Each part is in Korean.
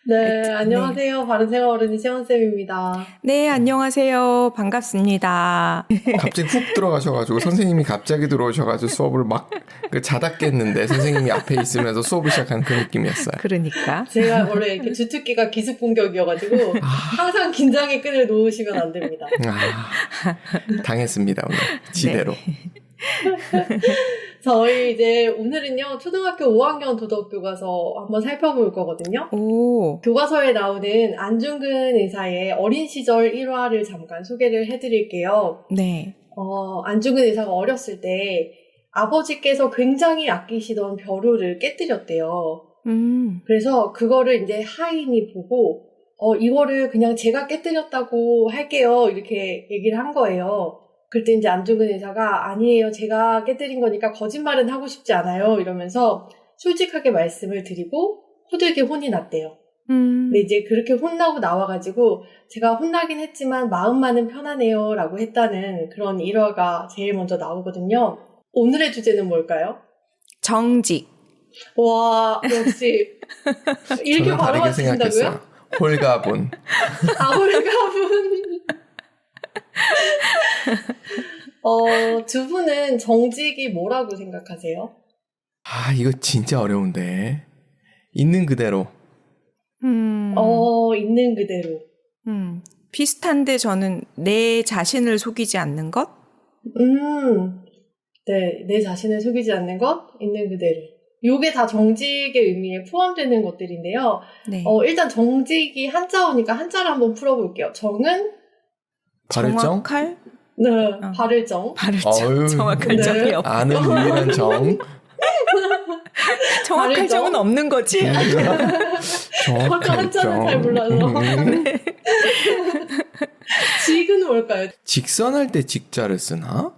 네, 네. 안녕하세요. 바른생활 어른이 채원쌤입니다. 네, 안녕하세요. 반갑습니다. 갑자기 훅 들어가셔가지고 선생님이 갑자기 들어오셔가지고 수업을 막 자다 깼는데 선생님이 앞에 있으면서 수업을 시작한 그 느낌이었어요. 그러니까. 제가 원래 이렇게 주특기가 기습 공격이어가지고 항상 긴장의 끈을 놓으시면 안 됩니다. 당했습니다 오늘 지대로. 저희 이제 오늘은요, 초등학교 5학년 도덕교과서 한번 살펴볼 거거든요. 오, 교과서에 나오는 안중근 의사의 어린 시절 일화를 잠깐 소개를 해드릴게요. 네. 안중근 의사가 어렸을 때 아버지께서 굉장히 아끼시던 벼루를 깨뜨렸대요. 그래서 그거를 이제 하인이 보고, 이거를 그냥 제가 깨뜨렸다고 할게요. 이렇게 얘기를 한 거예요. 그때 이제 안중근 의사가 아니에요. 제가 깨뜨린 거니까 거짓말은 하고 싶지 않아요. 이러면서 솔직하게 말씀을 드리고 호들게 혼이 났대요. 근데 이제 그렇게 혼나고 나와가지고 제가 혼나긴 했지만 마음만은 편하네요. 라고 했다는 그런 일화가 제일 먼저 나오거든요. 오늘의 주제는 뭘까요? 정직. 와, 역시 이렇게 저는 바로 다르게 맞추신다고요? 생각했어요. 홀가분. 홀가분. 두 분은 정직이 뭐라고 생각하세요? 이거 진짜 어려운데. 있는 그대로. 있는 그대로. 비슷한데 저는 내 자신을 속이지 않는 것? 네, 내 자신을 속이지 않는 것, 있는 그대로. 요게 다 정직의 의미에 포함되는 것들인데요. 네. 일단 정직이 한자어니까 한자를 한번 풀어볼게요. 정은? 바를정? 정확할? 네, 바를정. 바를정. 정확할 네. 정이 없고. 아는 유일한 정. 정확할 바를정? 정은 없는 거지. 정확한 한자는 잘 몰라서. 네. 직은 뭘까요? 직선할 때 직자를 쓰나?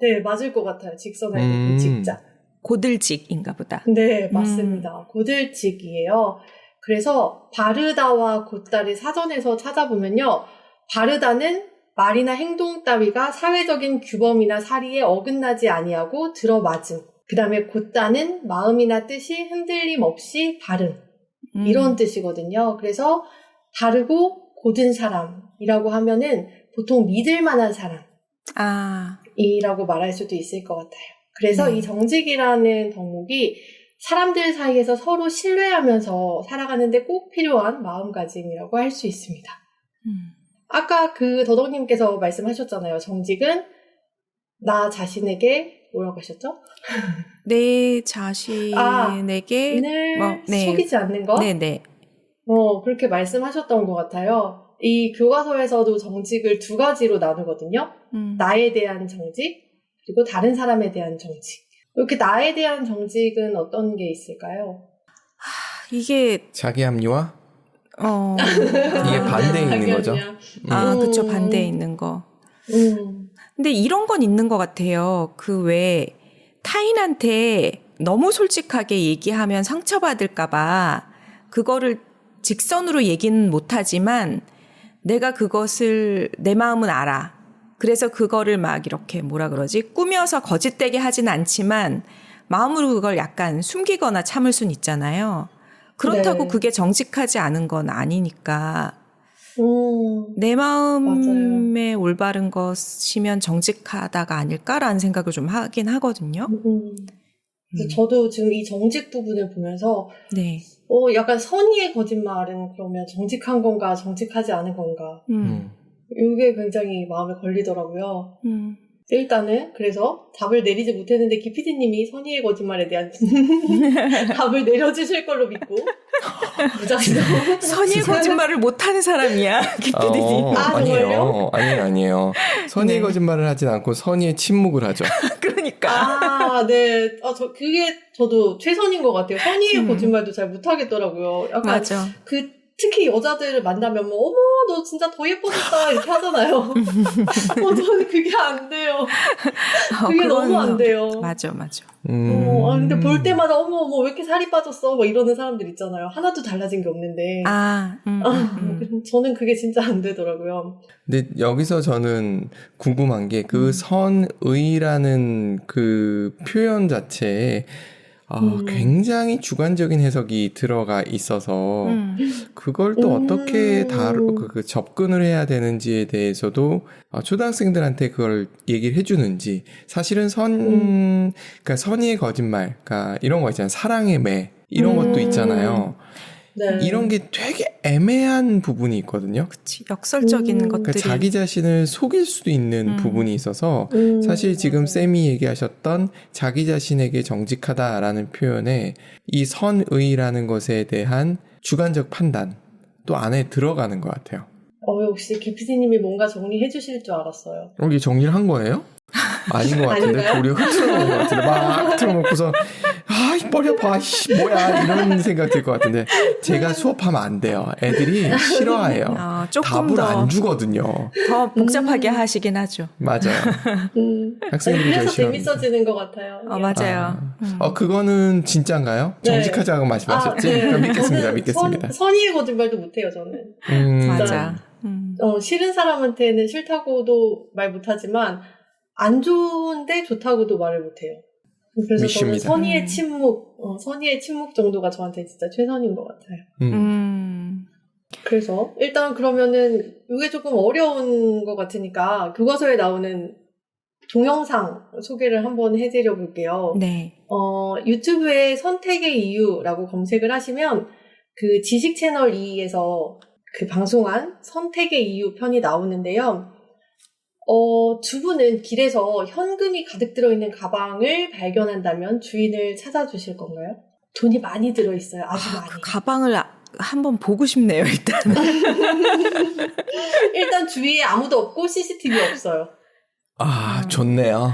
네, 맞을 것 같아요. 직선할 때 직자. 고들직인가 보다. 네, 맞습니다. 고들직이에요. 그래서 바르다와 곧다를 사전에서 찾아보면요. 바르다는 말이나 행동 따위가 사회적인 규범이나 사리에 어긋나지 아니하고 들어맞음. 그 다음에 곧다는 마음이나 뜻이 흔들림 없이 바름. 이런 뜻이거든요. 그래서 바르고 곧은 사람이라고 하면은 보통 믿을 만한 사람이라고 말할 수도 있을 것 같아요. 그래서 이 정직이라는 덕목이 사람들 사이에서 서로 신뢰하면서 살아가는데 꼭 필요한 마음가짐이라고 할 수 있습니다. 아까 그 더덕님께서 말씀하셨잖아요. 정직은 나 자신에게 뭐라고 하셨죠? 내 자신에게 속이지 않는 것? 네네. 그렇게 말씀하셨던 것 같아요. 이 교과서에서도 정직을 두 가지로 나누거든요. 나에 대한 정직, 그리고 다른 사람에 대한 정직. 이렇게 나에 대한 정직은 어떤 게 있을까요? 이게 자기 합리화? 이게 반대에 있는 거죠. 그쵸. 반대에 있는 거. 근데 이런 건 있는 것 같아요. 그 외에 타인한테 너무 솔직하게 얘기하면 상처받을까봐 그거를 직선으로 얘기는 못하지만 내가 그것을 내 마음은 알아. 그래서 그거를 막 이렇게 꾸며서 거짓되게 하진 않지만 마음으로 그걸 약간 숨기거나 참을 순 있잖아요. 그렇다고 네. 그게 정직하지 않은 건 아니니까 내 마음에 맞아요. 올바른 것이면 정직하다가 아닐까라는 생각을 좀 하긴 하거든요. 저도 지금 이 정직 부분을 보면서 네. 약간 선의의 거짓말은 그러면 정직한 건가 정직하지 않은 건가 이게 굉장히 마음에 걸리더라고요. 일단은 그래서 답을 내리지 못했는데 기피디님이 선의의 거짓말에 대한 답을 내려주실 걸로 믿고 선의의 거짓말을 못하는 사람이야 기피디님. 정말요? 아니에요. 선의의 거짓말을 하진 않고 선의의 침묵을 하죠. 그러니까. 네. 그게 저도 최선인 것 같아요. 선의의 거짓말도 잘 못하겠더라고요. 약간 맞아. 특히 여자들을 만나면 어머 너 진짜 더 예뻐졌다 이렇게 하잖아요. 저는 그게 안 돼요. 그게 너무 안 돼요. 맞아. 근데 볼 때마다 어머 왜 이렇게 살이 빠졌어 뭐 이러는 사람들 있잖아요. 하나도 달라진 게 없는데. 저는 그게 진짜 안 되더라고요. 근데 여기서 저는 궁금한 게 그 선의라는 그 표현 자체에 굉장히 주관적인 해석이 들어가 있어서 그걸 또 어떻게 접근을 해야 되는지에 대해서도 초등학생들한테 그걸 얘기를 해주는지 사실은 그러니까 선의의 거짓말, 그러니까 이런 거 있잖아요. 사랑의 매 이런 것도 있잖아요. 네. 이런 게 되게 애매한 부분이 있거든요. 그치, 역설적인 것들이. 그러니까 자기 자신을 속일 수도 있는 부분이 있어서 사실 지금 쌤이 얘기하셨던 자기 자신에게 정직하다라는 표현에 이 선의라는 것에 대한 주관적 판단 또 안에 들어가는 것 같아요. 역시 기피디님이 뭔가 정리해 주실 줄 알았어요. 여기 정리를 한 거예요? 아닌 것 같은데 우리가 흐트러놓은 것 같은데 막 흐트러놓고서 버려봐 뭐야 이런 생각 들 것 같은데 제가 수업하면 안 돼요. 애들이 싫어해요. 조금 답을 더 안 주거든요. 더 복잡하게 하시긴 하죠. 맞아요. 학생들이 그래서 제일 재밌어지는 것 같아요. 맞아요. 그거는 진짜인가요? 네. 정직하자고 말씀하셨지? 네. 믿겠습니다. 선의의 거짓말도 못해요 저는. 맞아. 싫은 사람한테는 싫다고도 말 못하지만 안 좋은데 좋다고도 말을 못해요. 그래서 미십니다. 저는 선의의 침묵 정도가 저한테 진짜 최선인 것 같아요. 그래서 일단 그러면은 이게 조금 어려운 것 같으니까 교과서에 나오는 동영상 소개를 한번 해드려 볼게요. 네. 유튜브에 선택의 이유라고 검색을 하시면 그 지식 채널 2에서 그 방송한 선택의 이유 편이 나오는데요. 두 분은 길에서 현금이 가득 들어있는 가방을 발견한다면 주인을 찾아주실 건가요? 돈이 많이 들어있어요. 아주 많이. 그 가방을 한번 보고 싶네요, 일단. 일단 주위에 아무도 없고 CCTV 없어요. 좋네요.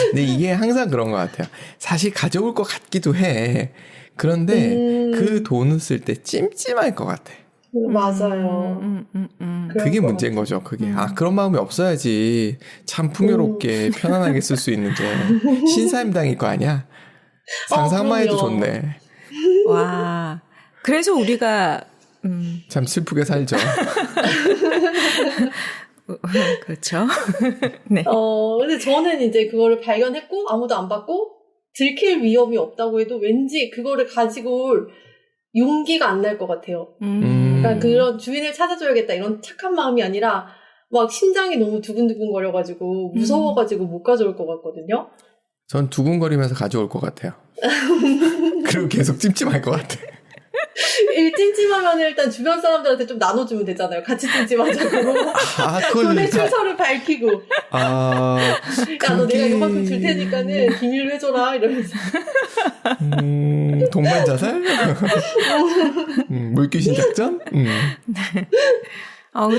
근데 이게 항상 그런 것 같아요. 사실 가져올 것 같기도 해. 그런데 그 돈을 쓸 때 찜찜할 것 같아. 맞아요. 그게 문제인 거죠. 그게 그런 마음이 없어야지 참 풍요롭게 편안하게 쓸 수 있는 게 신사임당일 거 아니야. 상상만 해도 좋네. 와, 그래서 우리가 참 슬프게 살죠. 그렇죠. 네. 근데 저는 이제 그거를 발견했고 아무도 안 받고 들킬 위험이 없다고 해도 왠지 그거를 가지고 올 용기가 안 날 것 같아요. 그러니까 그런 주인을 찾아줘야겠다 이런 착한 마음이 아니라 막 심장이 너무 두근두근 거려가지고 무서워가지고 못 가져올 것 같거든요. 전 두근거리면서 가져올 것 같아요. 그리고 계속 찜찜할 것 같아. 찜찜하면 일단 주변 사람들한테 좀 나눠주면 되잖아요. 같이 찜찜하자고. 돈의 출처를 밝히고. 야, 너 내가 이만큼 줄 테니까는 비밀로 해줘라 이러면서. 동반 자살? 물귀신 작전?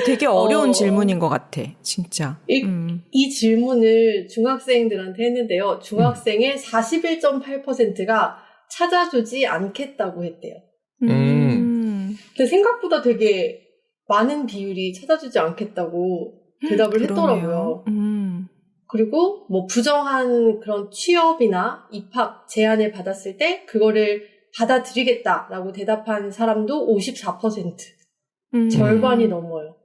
되게 어려운 질문인 것 같아, 진짜. 이 질문을 중학생들한테 했는데요. 중학생의 41.8%가 찾아주지 않겠다고 했대요. 근데 생각보다 되게 많은 비율이 찾아주지 않겠다고 대답을 했더라고요. 그리고 뭐 부정한 그런 취업이나 입학 제안을 받았을 때 그거를 받아들이겠다라고 대답한 사람도 54%. 절반이 넘어요.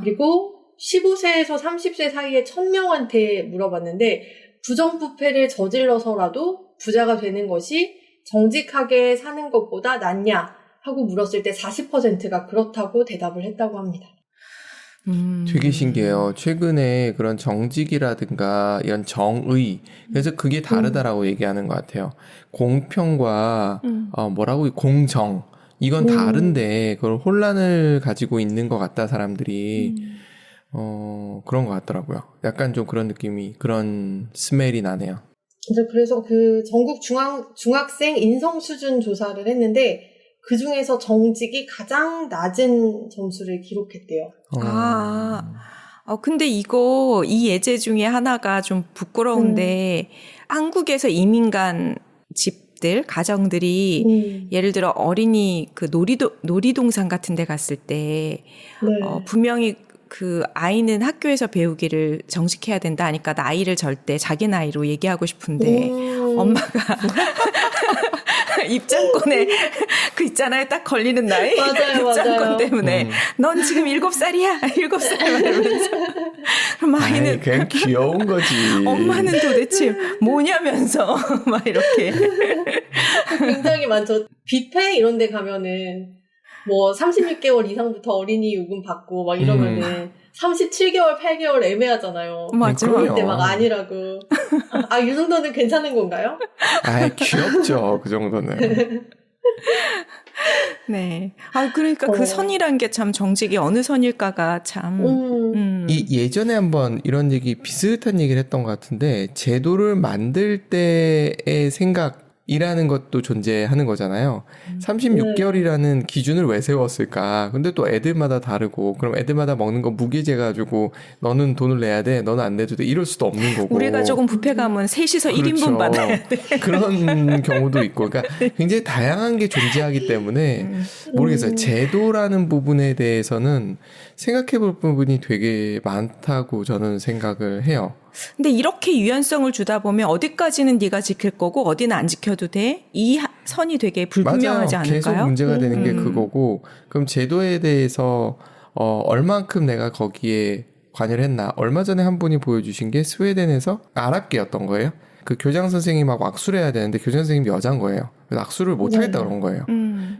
그리고 15세에서 30세 사이에 1000명한테 물어봤는데 부정부패를 저질러서라도 부자가 되는 것이 정직하게 사는 것보다 낫냐 하고 물었을 때 40%가 그렇다고 대답을 했다고 합니다. 되게 신기해요. 최근에 그런 정직이라든가 이런 정의, 그래서 그게 다르다라고 얘기하는 것 같아요. 공평과 공정, 이건 다른데 그걸 혼란을 가지고 있는 것 같다, 사람들이. 그런 것 같더라고요. 약간 좀 그런 느낌이, 그런 스멜이 나네요. 그래서 그 전국 중학생 인성 수준 조사를 했는데 그 중에서 정직이 가장 낮은 점수를 기록했대요. 근데 이 예제 중에 하나가 좀 부끄러운데 한국에서 이민간 집들, 가정들이 예를 들어 어린이 그 놀이동산 같은 데 갔을 때 분명히 그 아이는 학교에서 배우기를 정직해야 된다 하니까 나이를 절대 자기 나이로 얘기하고 싶은데 엄마가 입장권에 그 있잖아요. 딱 걸리는 나이. 맞아요, 입장권 맞아요. 때문에 넌 지금 7살이야. 7살 말하면서 그럼 아이는 그냥 귀여운 거지. 엄마는 도대체 뭐냐면서 막 이렇게. 굉장히 많죠. 뷔페 이런 데 가면은 뭐 36개월 이상부터 어린이 요금 받고 막 이러면은 37개월, 8개월 애매하잖아요. 맞아. 그럴 때 막 아니라고. 이 정도는 괜찮은 건가요? 귀엽죠. 그 정도는. 네. 그러니까 그 선이란 게 참 정직이 어느 선일까가 참. 예전에 한번 이런 얘기, 비슷한 얘기를 했던 것 같은데, 제도를 만들 때의 생각이라는 것도 존재하는 거잖아요. 36개월이라는 기준을 왜 세웠을까? 근데 또 애들마다 다르고, 그럼 애들마다 먹는 거 무게재 가지고, 너는 돈을 내야 돼, 너는 안 내도 돼, 이럴 수도 없는 거고. 우리 가족은 뷔페 가면 셋이서 그렇죠. 1인분 받아야 돼. 그런 경우도 있고, 그러니까 굉장히 다양한 게 존재하기 때문에 모르겠어요. 제도라는 부분에 대해서는 생각해 볼 부분이 되게 많다고 저는 생각을 해요. 근데 이렇게 유연성을 주다 보면 어디까지는 네가 지킬 거고 어디는 안 지켜도 돼? 이 선이 되게 불분명하지 맞아요. 않을까요? 계속 문제가 되는 게 그거고, 그럼 제도에 대해서 얼만큼 내가 거기에 관여를 했나. 얼마 전에 한 분이 보여주신 게 스웨덴에서 아랍계였던 거예요. 그 교장 선생님하고 악수를 해야 되는데 교장 선생님이 여자인 거예요. 그래서 악수를 못 하겠다 그런 거예요.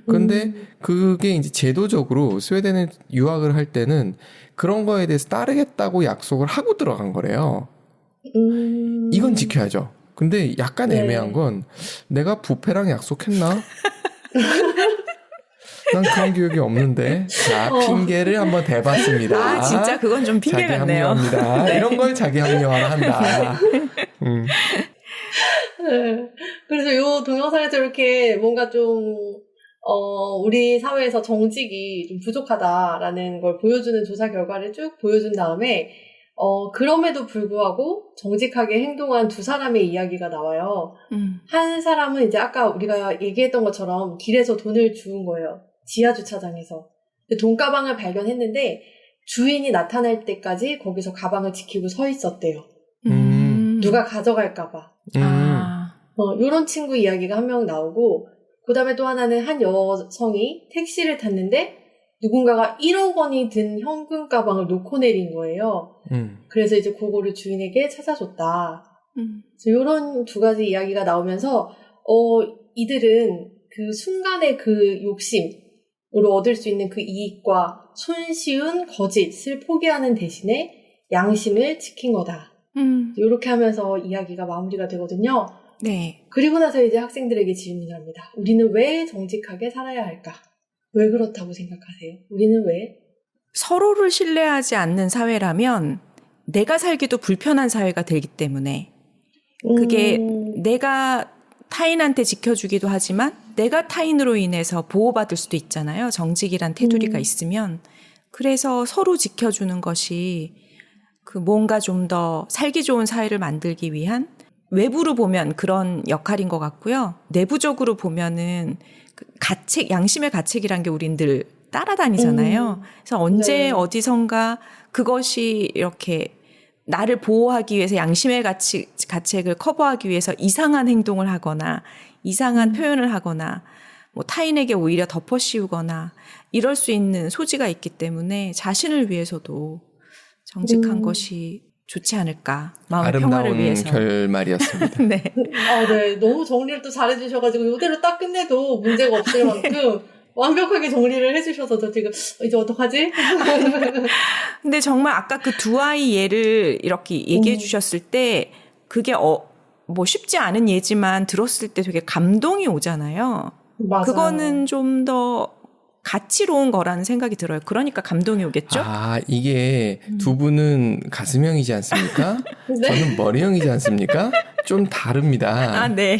근데 그게 이제 제도적으로 스웨덴에 유학을 할 때는 그런 거에 대해서 따르겠다고 약속을 하고 들어간 거래요. 이건 지켜야죠. 근데 약간 애매한 건 내가 뷔페랑 약속했나? 난 그런 기억이 없는데. 자, 핑계를 한번 대봤습니다. 진짜 그건 좀 핑계 같네요. 자기 합리화입니다. 네. 이런 걸 자기 합리화를 한다. 네. 그래서 이 동영상에서 이렇게 뭔가 좀 우리 사회에서 정직이 좀 부족하다라는 걸 보여주는 조사 결과를 쭉 보여준 다음에 그럼에도 불구하고 정직하게 행동한 두 사람의 이야기가 나와요. 한 사람은 이제 아까 우리가 얘기했던 것처럼 길에서 돈을 주운 거예요. 지하주차장에서. 돈가방을 발견했는데 주인이 나타날 때까지 거기서 가방을 지키고 서 있었대요. 누가 가져갈까봐. 요런 친구 이야기가 한 명 나오고, 그 다음에 또 하나는 한 여성이 택시를 탔는데 누군가가 1억 원이 든 현금 가방을 놓고 내린 거예요. 그래서 이제 그거를 주인에게 찾아줬다. 그래서 이런 두 가지 이야기가 나오면서 이들은 그 순간의 그 욕심으로 얻을 수 있는 그 이익과 손쉬운 거짓을 포기하는 대신에 양심을 지킨 거다. 이렇게 하면서 이야기가 마무리가 되거든요. 네. 그리고 나서 이제 학생들에게 질문을 합니다. 우리는 왜 정직하게 살아야 할까? 왜 그렇다고 생각하세요? 우리는 왜? 서로를 신뢰하지 않는 사회라면 내가 살기도 불편한 사회가 되기 때문에 그게 내가 타인한테 지켜주기도 하지만 내가 타인으로 인해서 보호받을 수도 있잖아요. 정직이란 테두리가 있으면. 그래서 서로 지켜주는 것이 그 뭔가 좀 더 살기 좋은 사회를 만들기 위한 외부로 보면 그런 역할인 것 같고요. 내부적으로 보면은 그 가책, 양심의 가책이란 게 우린 늘 따라다니잖아요. 그래서 언제 어디선가 그것이 이렇게 나를 보호하기 위해서 양심의 가책을 커버하기 위해서 이상한 행동을 하거나 이상한 표현을 하거나 뭐 타인에게 오히려 덮어씌우거나 이럴 수 있는 소지가 있기 때문에 자신을 위해서도 정직한 것이 좋지 않을까. 마음의 평화를 위해서. 아름다운 결말이었습니다. 네. 네. 너무 정리를 또 잘해주셔가지고 이대로 딱 끝내도 문제가 없을 만큼 완벽하게 정리를 해주셔서 저 지금 이제 어떡하지? 근데 정말 아까 그 두 아이 예를 이렇게 얘기해 주셨을 때 그게 뭐 쉽지 않은 예지만 들었을 때 되게 감동이 오잖아요. 맞아요. 그거는 좀 더 가치로운 거라는 생각이 들어요. 그러니까 감동이 오겠죠? 이게 두 분은 가슴형이지 않습니까? 네? 저는 머리형이지 않습니까? 좀 다릅니다. 네.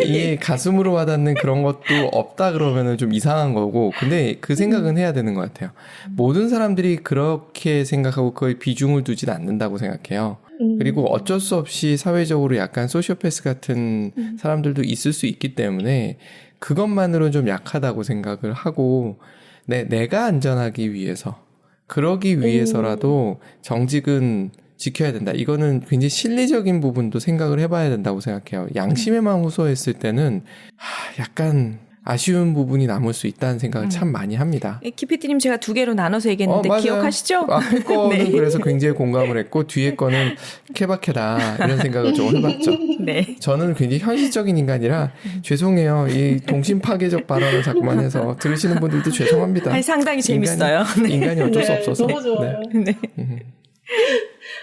이게 가슴으로 와닿는 그런 것도 없다 그러면은 좀 이상한 거고, 근데 그 생각은 해야 되는 것 같아요. 모든 사람들이 그렇게 생각하고 거의 비중을 두진 않는다고 생각해요. 그리고 어쩔 수 없이 사회적으로 약간 소시오패스 같은 사람들도 있을 수 있기 때문에 그것만으로는 좀 약하다고 생각을 하고, 내가 안전하기 위해서, 그러기 위해서라도 정직은 지켜야 된다. 이거는 굉장히 실리적인 부분도 생각을 해봐야 된다고 생각해요. 양심의 마음 호소했을 때는 약간 아쉬운 부분이 남을 수 있다는 생각을 참 많이 합니다. 기피디님 제가 2개로 나눠서 얘기했는데 기억하시죠? 앞에 거는 네. 그래서 굉장히 공감을 했고 뒤에 거는 케바케다 이런 생각을 좀 해봤죠. 네. 저는 굉장히 현실적인 인간이라 죄송해요. 이 동심 파괴적 발언을 자꾸만 해서 들으시는 분들도 죄송합니다. 아니, 상당히 재밌어요. 인간이 어쩔 수 없어서. 너무 좋아요. 네.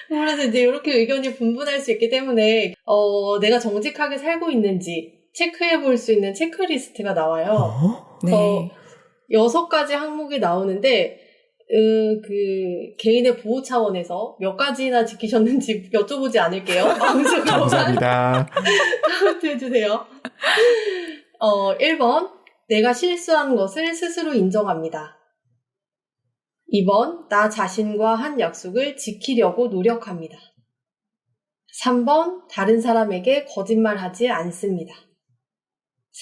그래서 이제 이렇게 의견이 분분할 수 있기 때문에 내가 정직하게 살고 있는지 체크해 볼 수 있는 체크리스트가 나와요. 네. 6가지 항목이 나오는데 그 개인의 보호 차원에서 몇 가지나 지키셨는지 여쭤보지 않을게요. 감사합니다. 카운트 해주세요. 1번 내가 실수한 것을 스스로 인정합니다. 2번 나 자신과 한 약속을 지키려고 노력합니다. 3번 다른 사람에게 거짓말하지 않습니다.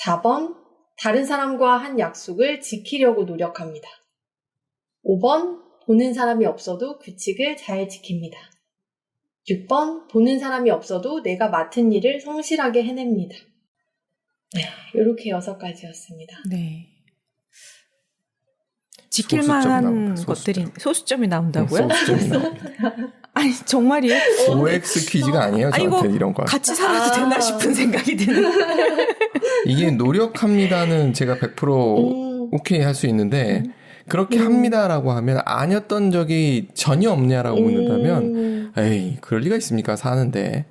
4번 다른 사람과 한 약속을 지키려고 노력합니다. 5번 보는 사람이 없어도 규칙을 잘 지킵니다. 6번 보는 사람이 없어도 내가 맡은 일을 성실하게 해냅니다. 네, 이렇게 6가지였습니다. 네. 지킬 만한 것들이 소수점이 나온다고요? 소수점이 나옵니다. 아니 정말이에요? OX 퀴즈가 아니에요. 저한테 이런 거. 같이 살아도 되나 싶은 생각이 드는. 이게 노력합니다는 제가 100% 오케이 할 수 있는데 그렇게 합니다라고 하면 아니었던 적이 전혀 없냐라고 묻는다면 에이 그럴 리가 있습니까 사는데.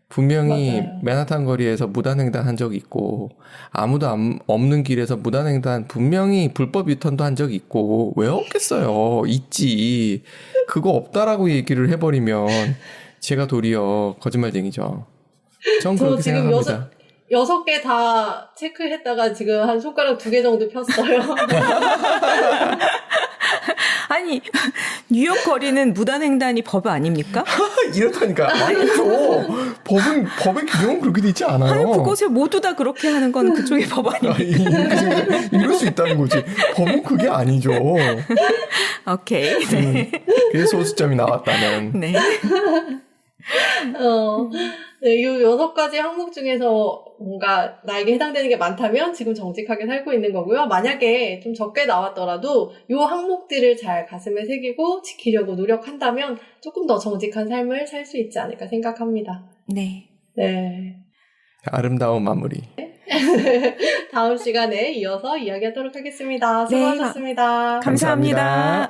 분명히 맞아요. 맨하탄 거리에서 무단횡단 한 적이 있고 아무도 없는 길에서 무단횡단 분명히 불법 유턴도 한 적이 있고 왜 없겠어요. 있지. 그거 없다라고 얘기를 해버리면 제가 도리어 거짓말쟁이죠. 전 그렇게 생각합니다. 6개 다 체크했다가 지금 한 손가락 2개 정도 폈어요. 아니 뉴욕 거리는 무단횡단이 법 아닙니까? 이렇다니까. 아니죠. 법의 규정은 그렇게 돼 있지 않아요. 아니 그곳에 모두 다 그렇게 하는 건 그쪽의 법 아닙니까? 이럴 수 있다는 거지. 법은 그게 아니죠. 오케이. 그래서 소수점이 나왔다면. 네. 네, 이 6가지 항목 중에서 뭔가 나에게 해당되는 게 많다면 지금 정직하게 살고 있는 거고요. 만약에 좀 적게 나왔더라도 이 항목들을 잘 가슴에 새기고 지키려고 노력한다면 조금 더 정직한 삶을 살 수 있지 않을까 생각합니다. 네. 네. 아름다운 마무리. 다음 시간에 이어서 이야기하도록 하겠습니다. 수고하셨습니다. 네, 감사합니다.